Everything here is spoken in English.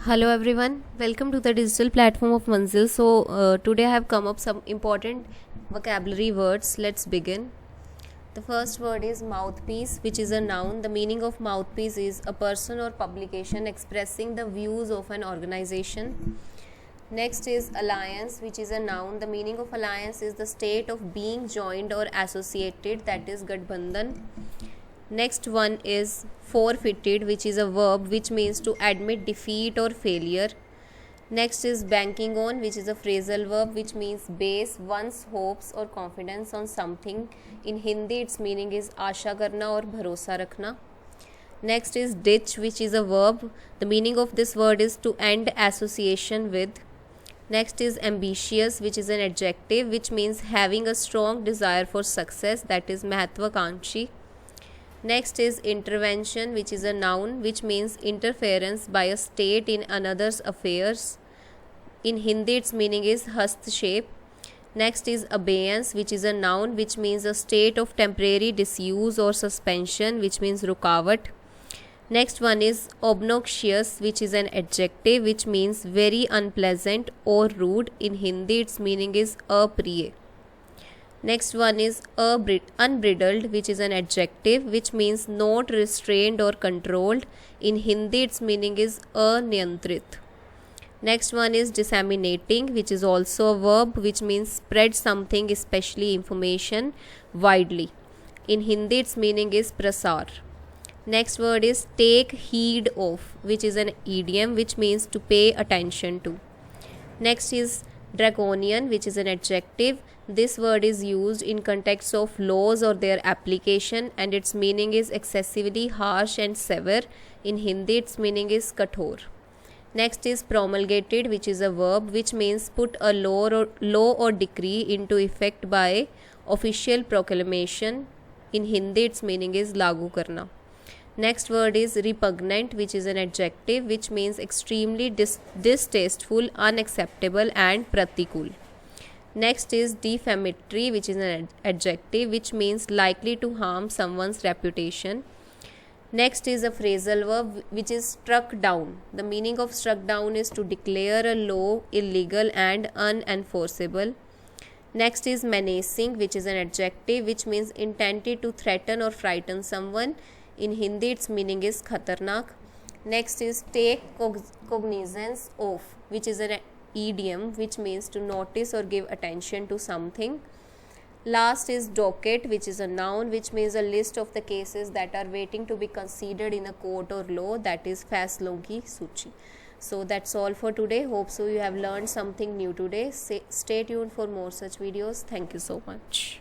Hello everyone, welcome to the digital platform of Manzil. Today I have come up some important vocabulary words. Let's begin. The first word is mouthpiece, which is a noun. The meaning of mouthpiece is a person or publication expressing the views of an organization. Next is alliance, which is a noun. The meaning of alliance is the state of being joined or associated, that is Gadbandhan. Next one is forfeited, which is a verb which means to admit defeat or failure. Next is banking on, which is a phrasal verb which means base one's hopes or confidence on something. In Hindi its meaning is आशा करना और भरोसा रखना. Next is ditch, which is a verb. The meaning of this word is to end association with. Next is ambitious, which is an adjective which means having a strong desire for success, that is महत्वाकांक्षी. Next is intervention, which is a noun which means interference by a state in another's affairs. In Hindi its meaning is hastक्षेप. Next is abeyance, which is a noun which means a state of temporary disuse or suspension, which means रुकावट. Next one is obnoxious, which is an adjective which means very unpleasant or rude. In Hindi its meaning is अप्रिय. Next one is unbridled, which is an adjective which means not restrained or controlled. In Hindi its meaning is aniyantrit. Next one is disseminating, which is also a verb which means spread something, especially information, widely. In Hindi its meaning is prasar. Next word is take heed of, which is an idiom which means to pay attention to. Next is draconian, which is an adjective. This word is used in context of laws or their application, and its meaning is excessively harsh and severe. In Hindi its meaning is kathor. Next is promulgated, which is a verb which means put a law or decree into effect by official proclamation. In Hindi its meaning is lagu karna. Next word is repugnant, which is an adjective which means extremely distasteful, unacceptable and pratikul. Next is defamatory, which is an adjective which means likely to harm someone's reputation. Next is a phrasal verb which is struck down. The meaning of struck down is to declare a law illegal and unenforceable. Next is menacing, which is an adjective which means intended to threaten or frighten someone. In Hindi its meaning is khatarnak. Next is take cognizance of, which is an idiom which means to notice or give attention to something. Last is docket, which is a noun which means a list of the cases that are waiting to be considered in a court or law, that is फैसलों की सूची. So that's all for today. Hope so you have learned something new today. Stay tuned for more such videos. Thank you so much.